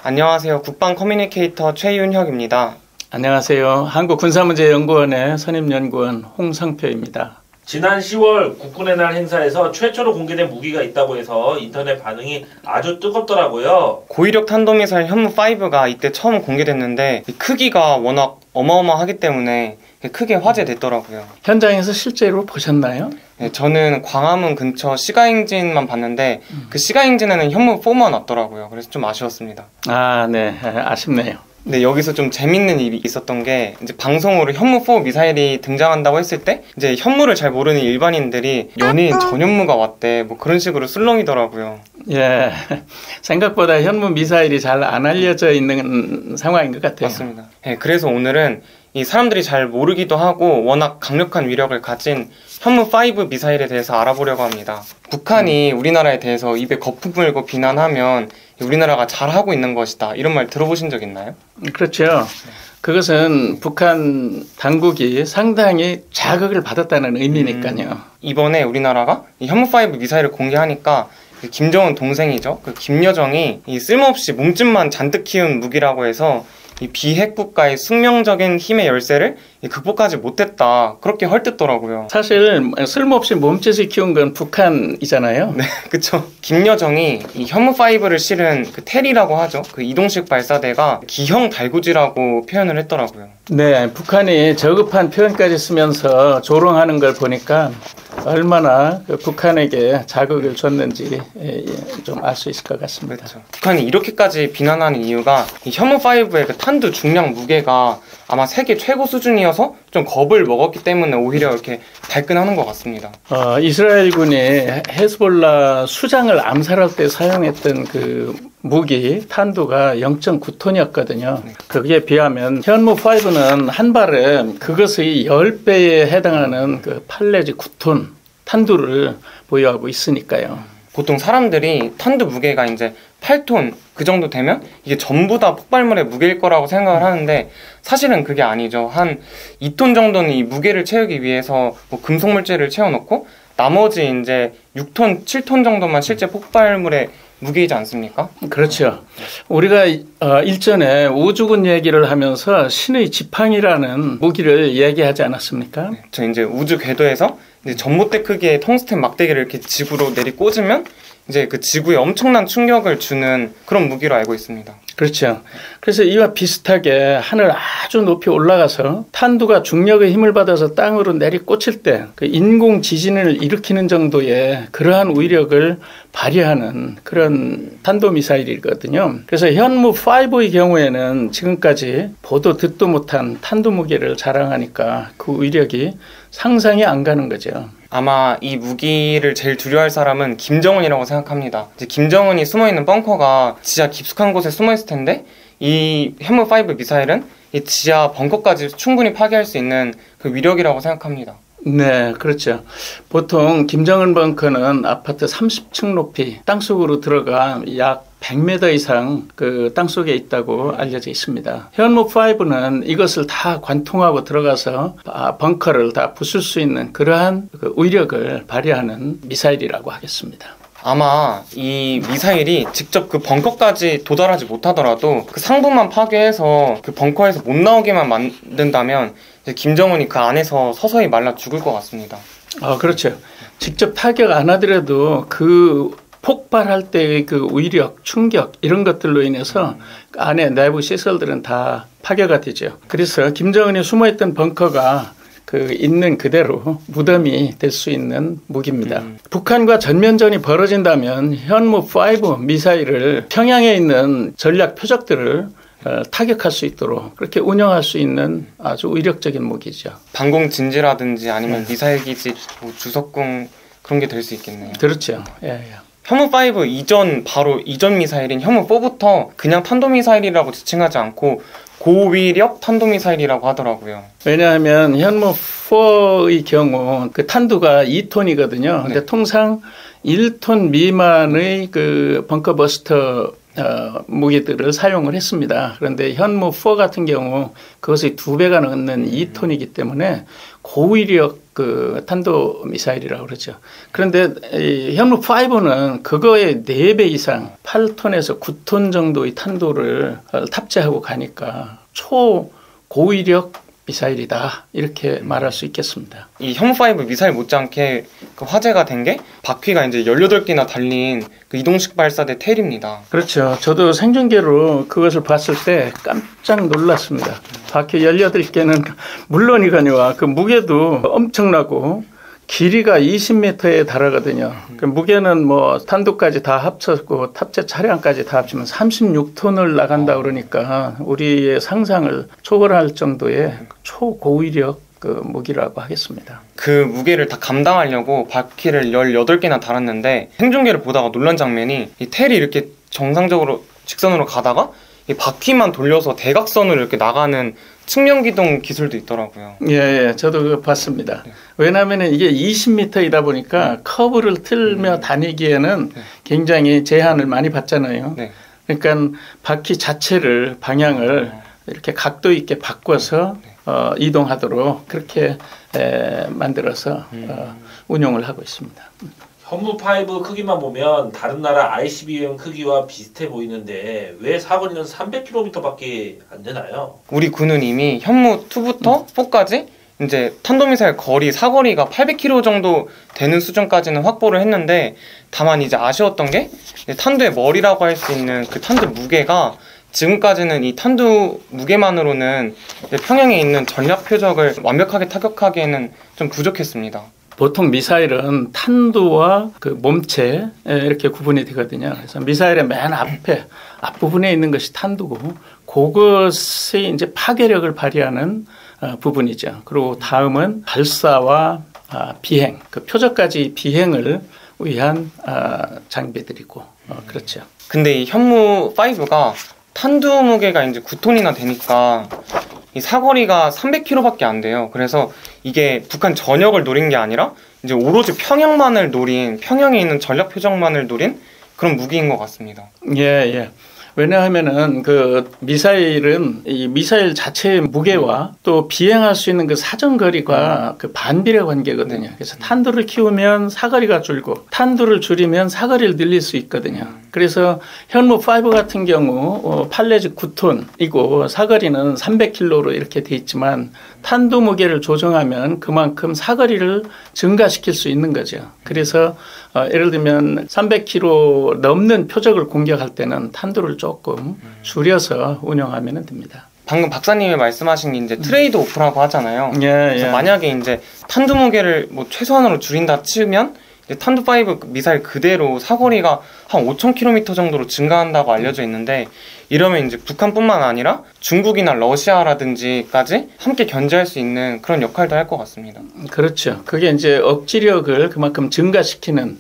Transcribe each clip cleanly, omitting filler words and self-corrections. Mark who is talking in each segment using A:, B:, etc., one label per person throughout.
A: 안녕하세요. 국방 커뮤니케이터 최윤혁입니다.
B: 안녕하세요. 한국군사문제연구원의 선임연구원 홍성표입니다.
C: 지난 10월 국군의 날 행사에서 최초로 공개된 무기가 있다고 해서 인터넷 반응이 아주 뜨겁더라고요.
A: 고위력 탄도미사일 현무5가 이때 처음 공개됐는데 크기가 워낙 어마어마하기 때문에 크게 화제됐더라고요.
B: 현장에서 실제로 보셨나요?
A: 네, 저는 광화문 근처 시가행진만 봤는데 그 시가행진에는 현무4만 왔더라고요. 그래서 좀 아쉬웠습니다.
B: 네. 아쉽네요.
A: 근데 여기서 좀 재밌는 일이 있었던 게 이제 방송으로 현무4 미사일이 등장한다고 했을 때 이제 현무를 잘 모르는 일반인들이 연예인 전현무가 왔대 뭐 그런 식으로 술렁이더라고요.
B: 예, 생각보다 현무 미사일이 잘 안 알려져 있는 상황인 것 같아요.
A: 맞습니다. 네, 그래서 오늘은 이 사람들이 잘 모르기도 하고 워낙 강력한 위력을 가진 현무5 미사일에 대해서 알아보려고 합니다. 북한이 우리나라에 대해서 입에 거품 물고 비난하면 우리나라가 잘하고 있는 것이다 이런 말 들어보신 적 있나요?
B: 그렇죠. 그것은 북한 당국이 상당히 자극을 받았다는 의미니까요.
A: 이번에 우리나라가 이 현무5 미사일을 공개하니까 김정은 동생이죠. 그 김여정이 이 쓸모없이 몸집만 잔뜩 키운 무기라고 해서 이 비핵 국가의 숙명적인 힘의 열쇠를 극복하지 못했다 그렇게 헐뜯더라고요.
B: 사실 쓸모없이 몸짓을 키운 건 북한이잖아요.
A: 네, 그렇죠. 김여정이 이 현무5를 실은 그 테리라고 하죠. 그 이동식 발사대가 기형 달구지라고 표현을 했더라고요.
B: 네, 북한이 저급한 표현까지 쓰면서 조롱하는 걸 보니까 얼마나 북한에게 자극을 줬는지 좀 알 수 있을 것 같습니다.
A: 그렇죠. 북한이 이렇게까지 비난하는 이유가 이 현무5의 그 탄두 중량 무게가 아마 세계 최고 수준이어서 좀 겁을 먹었기 때문에 오히려 이렇게 발끈하는 것 같습니다.
B: 이스라엘군이 헤즈볼라 수장을 암살할 때 사용했던 그 무기 탄두가 0.9톤이었거든요. 거기에 비하면 현무5는 한 발에 그것의 10배에 해당하는 그 8내지 9톤 탄두를 보유하고 있으니까요.
A: 보통 사람들이 탄두 무게가 이제 8톤 그 정도 되면 이게 전부 다 폭발물의 무게일 거라고 생각을 하는데 사실은 그게 아니죠. 한 2톤 정도는 이 무게를 채우기 위해서 뭐 금속 물질을 채워놓고 나머지 이제 6톤, 7톤 정도만 실제 폭발물의 무게이지 않습니까?
B: 그렇죠. 우리가 일전에 우주군 얘기를 하면서 신의 지팡이라는 무기를 얘기하지 않았습니까?
A: 네, 저 이제 우주 궤도에서 이제 전봇대 크기의 텅스텐 막대기를 이렇게 지구로 내리꽂으면 이제 그 지구에 엄청난 충격을 주는 그런 무기로 알고 있습니다.
B: 그렇죠. 그래서 이와 비슷하게 하늘 아주 높이 올라가서 탄두가 중력의 힘을 받아서 땅으로 내리꽂힐 때 그 인공 지진을 일으키는 정도의 그러한 위력을 발휘하는 그런 탄도미사일이거든요. 그래서 현무5의 경우에는 지금까지 보도 듣도 못한 탄두 무기를 자랑하니까 그 위력이 상상이 안 가는 거죠.
A: 아마 이 무기를 제일 두려워할 사람은 김정은이라고 생각합니다. 이제 김정은이 숨어있는 벙커가 지하 깊숙한 곳에 숨어있을 텐데 이 현무5 미사일은 이 지하 벙커까지 충분히 파괴할 수 있는 그 위력이라고 생각합니다.
B: 네, 그렇죠. 보통 김정은 벙커는 아파트 30층 높이 땅속으로 들어가 약 100m 이상 그 땅속에 있다고 알려져 있습니다. 현무5는 이것을 다 관통하고 들어가서 벙커를 다 부술 수 있는 그러한 그 위력을 발휘하는 미사일이라고 하겠습니다.
A: 아마 이 미사일이 직접 그 벙커까지 도달하지 못하더라도 그 상부만 파괴해서 그 벙커에서 못 나오게만 만든다면 이제 김정은이 그 안에서 서서히 말라 죽을 것 같습니다.
B: 그렇죠. 직접 타격 안 하더라도 그 폭발할 때의 그 위력, 충격 이런 것들로 인해서 안에 내부 시설들은 다 파괴가 되죠. 그래서 김정은이 숨어있던 벙커가 그 있는 그대로 무덤이 될 수 있는 무기입니다. 북한과 전면전이 벌어진다면 현무5 미사일을 평양에 있는 전략 표적들을 타격할 수 있도록 그렇게 운영할 수 있는 아주 위력적인 무기죠.
A: 방공진지라든지 아니면 미사일 기지, 주석궁 그런 게 될 수 있겠네요.
B: 그렇죠. 예.
A: 현무5 이전 미사일인 현무4부터 그냥 탄도미사일이라고 지칭하지 않고 고위력 탄도미사일이라고 하더라고요.
B: 왜냐하면 현무4의 경우 그 탄두가 2톤이거든요. 근데
A: 네.
B: 통상 1톤 미만의 그 벙커버스터 무기들을 사용을 했습니다. 그런데 현무4 같은 경우 그것의 2배가 넘는 2톤이기 때문에 고위력 그 탄도 미사일이라고 그러죠. 그런데 이 현무5는 그거의 4배 이상 8톤에서 9톤 정도의 탄도를 탑재하고 가니까 초고위력 미사일이다 이렇게 말할 수 있겠습니다.
A: 이 현무5 미사일 못지않게 그 화제가 된 게 바퀴가 이제 18개나 달린 그 이동식 발사대 텔입니다.
B: 그렇죠. 저도 생중계로 그것을 봤을 때 깜짝 놀랐습니다. 바퀴 18개는 물론이거니와 그 무게도 엄청나고 길이가 20m에 달하거든요. 그 무게는 뭐 탄두까지 다 합쳤고 탑재 차량까지 다 합치면 36톤을 나간다 그러니까 우리의 상상을 초월할 정도의 초고위력 그 무기라고 하겠습니다.
A: 그 무게를 다 감당하려고 바퀴를 18개나 달았는데 생중계를 보다가 놀란 장면이 이 텔이 이렇게 정상적으로 직선으로 가다가 이 바퀴만 돌려서 대각선으로 이렇게 나가는 측면기동 기술도 있더라고요.
B: 예, 저도 그거 봤습니다.
A: 네.
B: 왜냐하면 이게 20m이다 보니까 커브를 틀며 다니기에는 굉장히 제한을 많이 받잖아요.
A: 네.
B: 그러니까 바퀴 자체를 방향을 이렇게 각도 있게 바꿔서 이동하도록 그렇게 만들어서 운용을 하고 있습니다.
C: 현무5 크기만 보면 다른 나라 ICBM 크기와 비슷해 보이는데 왜 사거리는 300km밖에 안 되나요?
A: 우리 군은 이미 현무2부터 4까지 이제 탄도미사일 거리 사거리가 800km 정도 되는 수준까지는 확보를 했는데 다만 이제 아쉬웠던 게 탄두의 머리라고 할 수 있는 그 탄두 무게가 지금까지는 이 탄두 무게만으로는 평양에 있는 전략 표적을 완벽하게 타격하기에는 좀 부족했습니다.
B: 보통 미사일은 탄두와 그 몸체 이렇게 구분이 되거든요. 그래서 미사일의 맨 앞부분에 있는 것이 탄두고 그것이 이제 파괴력을 발휘하는 부분이죠. 그리고 다음은 발사와 비행, 그 표적까지 비행을 위한 장비들이고 그렇죠.
A: 근데 이 현무5가 탄두 무게가 이제 9톤이나 되니까 이 사거리가 300km밖에 안 돼요. 그래서 이게 북한 전역을 노린 게 아니라 이제 오로지 평양만을 노린, 평양에 있는 전략 표적만을 노린 그런 무기인 것 같습니다.
B: 예. 왜냐하면은 그 미사일은 이 미사일 자체의 무게와 또 비행할 수 있는 그 사정거리가 그 반비례 관계거든요. 그래서 탄두를 키우면 사거리가 줄고 탄두를 줄이면 사거리를 늘릴 수 있거든요. 그래서 현무5 같은 경우 8내지 9톤이고 사거리는 300km로 이렇게 돼 있지만 탄두 무게를 조정하면 그만큼 사거리를 증가시킬 수 있는 거죠. 그래서 예를 들면 300km 넘는 표적을 공격할 때는 탄두를 조금 줄여서 운영하면 됩니다.
A: 방금 박사님이 말씀하신 게 이제 트레이드 오프라고 하잖아요. 그래서 만약에 이제 탄두 무게를 뭐 최소한으로 줄인다 치면 이제 탄두5 미사일 그대로 사거리가 한 5,000km 정도로 증가한다고 알려져 있는데 이러면 이제 북한뿐만 아니라 중국이나 러시아라든지까지 함께 견제할 수 있는 그런 역할도 할 것 같습니다.
B: 그렇죠. 그게 이제 억지력을 그만큼 증가시키는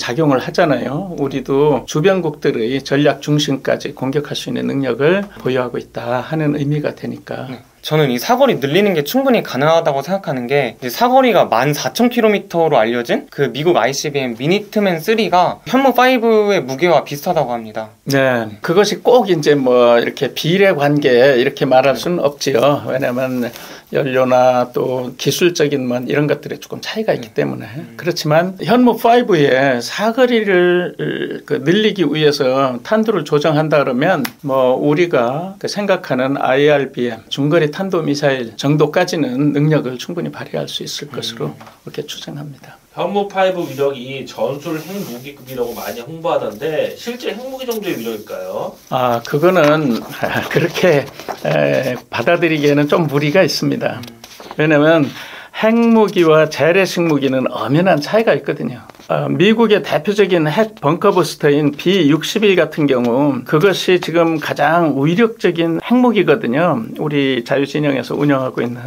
B: 작용을 하잖아요. 우리도 주변국들의 전략 중심까지 공격할 수 있는 능력을 보유하고 있다 하는 의미가 되니까.
A: 네. 저는 이 사거리 늘리는 게 충분히 가능하다고 생각하는 게 이제 사거리가 14,000km로 알려진 그 미국 ICBM 미니트맨 3가 현무5의 무게와 비슷하다고 합니다.
B: 네, 그것이 꼭 이제 뭐 이렇게 비례 관계 이렇게 말할 수는 없지요. 왜냐하면 연료나 또 기술적인 뭐 이런 것들에 조금 차이가 있기 때문에 그렇지만 현무5의 사거리를 늘리기 위해서 탄두를 조정한다 그러면 뭐 우리가 생각하는 IRBM 중거리 탄도 미사일 정도까지는 능력을 충분히 발휘할 수 있을 것으로 그렇게 추정합니다.
C: 현무5 위력이 전술 핵무기급이라고 많이 홍보하던데 실제 핵무기 정도의 위력일까요?
B: 그거는 그렇게 받아들이기에는 좀 무리가 있습니다. 왜냐하면 핵무기와 재래식 무기는 엄연한 차이가 있거든요. 미국의 대표적인 핵 벙커버스터인 B-61 같은 경우 그것이 지금 가장 위력적인 핵무기거든요. 우리 자유진영에서 운영하고 있는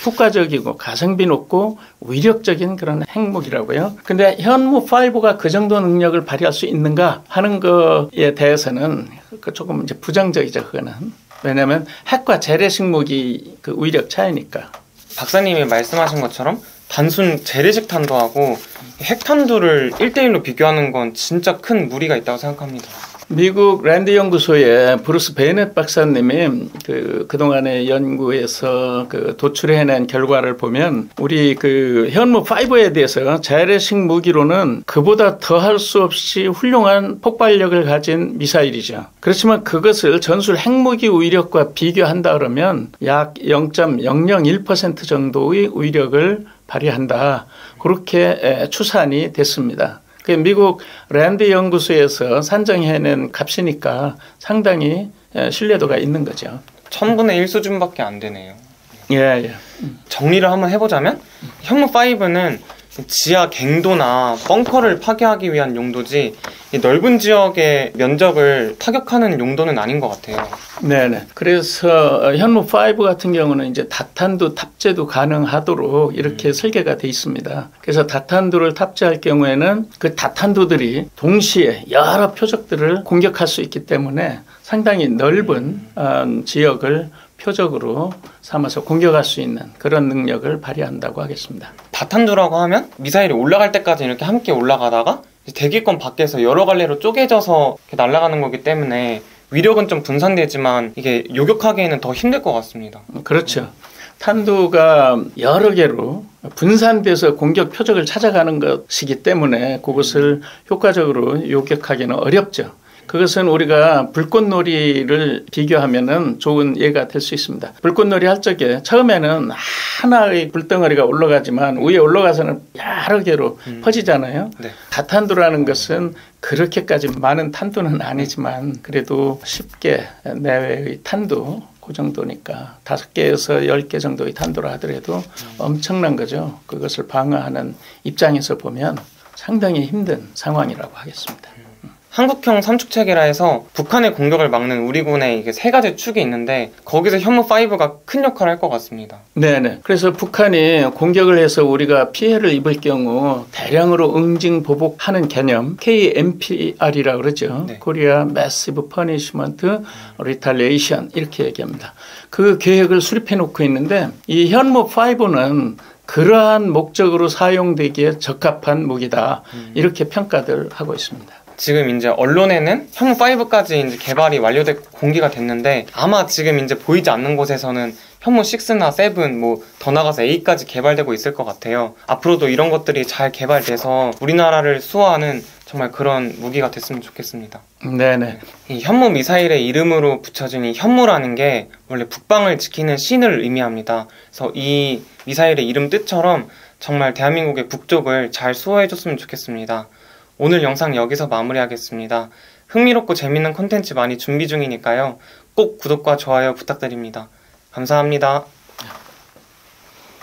B: 국가적이고 가성비 높고 위력적인 그런 핵무기라고요. 근데 현무5가 그 정도 능력을 발휘할 수 있는가 하는 거에 대해서는 조금 이제 부정적이죠. 그거는. 왜냐하면 핵과 재래식 무기 그 위력 차이니까.
A: 박사님이 말씀하신 것처럼 단순 재래식 탄두하고 핵탄두를 1대1로 비교하는 건 진짜 큰 무리가 있다고 생각합니다.
B: 미국 랜드 연구소의 브루스 베넷 박사님이 그동안의 연구에서 도출해낸 결과를 보면 우리 현무 5에 대해서 재래식 무기로는 그보다 더할 수 없이 훌륭한 폭발력을 가진 미사일이죠. 그렇지만 그것을 전술 핵무기 위력과 비교한다 그러면 약 0.001% 정도의 위력을 발휘한다. 그렇게 추산이 됐습니다. 미국 랜드 연구소에서 산정해낸 값이니까 상당히 신뢰도가 있는 거죠.
A: 1000분의 1 수준밖에 안 되네요.
B: 예.
A: 정리를 한번 해보자면 현무5는 지하 갱도나 벙커를 파괴하기 위한 용도지 넓은 지역의 면적을 타격하는 용도는 아닌 것 같아요.
B: 네네. 그래서 현무5 같은 경우는 이제 다탄두 탑재도 가능하도록 이렇게 설계가 돼 있습니다. 그래서 다탄두를 탑재할 경우에는 그 다탄두들이 동시에 여러 표적들을 공격할 수 있기 때문에 상당히 넓은 지역을 표적으로 삼아서 공격할 수 있는 그런 능력을 발휘한다고 하겠습니다.
A: 다탄두라고 하면 미사일이 올라갈 때까지 이렇게 함께 올라가다가 대기권 밖에서 여러 갈래로 쪼개져서 날아가는 거기 때문에 위력은 좀 분산되지만 이게 요격하기에는 더 힘들 것 같습니다.
B: 그렇죠. 탄두가 여러 개로 분산돼서 공격 표적을 찾아가는 것이기 때문에 그것을 효과적으로 요격하기는 어렵죠. 그것은 우리가 불꽃놀이를 비교하면은 좋은 예가 될 수 있습니다. 불꽃놀이 할 적에 처음에는 하나의 불덩어리가 올라가지만 위에 올라가서는 여러 개로 퍼지잖아요. 네. 다탄두라는 것은 그렇게까지 많은 탄두는 아니지만 그래도 10개 내외의 탄두 그 정도니까 5개에서 10개 정도의 탄두라 하더라도 엄청난 거죠. 그것을 방어하는 입장에서 보면 상당히 힘든 상황이라고 하겠습니다.
A: 한국형 삼축체계라 해서 북한의 공격을 막는 우리 군의 이게 3가지 축이 있는데 거기서 현무5가 큰 역할을 할 것 같습니다.
B: 네네. 그래서 북한이 공격을 해서 우리가 피해를 입을 경우 대량으로 응징보복하는 개념 KMPR이라고 그러죠. 네. Korea Massive Punishment Retaliation 이렇게 얘기합니다. 그 계획을 수립해 놓고 있는데 이 현무5는 그러한 목적으로 사용되기에 적합한 무기다. 이렇게 평가들 하고 있습니다.
A: 지금 이제 언론에는 현무5까지 이제 개발이 완료되고 공개가 됐는데 아마 지금 이제 보이지 않는 곳에서는 현무6나 7, 더 나가서 8까지 개발되고 있을 것 같아요. 앞으로도 이런 것들이 잘 개발돼서 우리나라를 수호하는 정말 그런 무기가 됐으면 좋겠습니다.
B: 네네.
A: 이 현무 미사일의 이름으로 붙여진 이 현무라는 게 원래 북방을 지키는 신을 의미합니다. 그래서 이 미사일의 이름 뜻처럼 정말 대한민국의 북쪽을 잘 수호해줬으면 좋겠습니다. 오늘 영상 여기서 마무리하겠습니다. 흥미롭고 재밌는 콘텐츠 많이 준비 중이니까요. 꼭 구독과 좋아요 부탁드립니다. 감사합니다.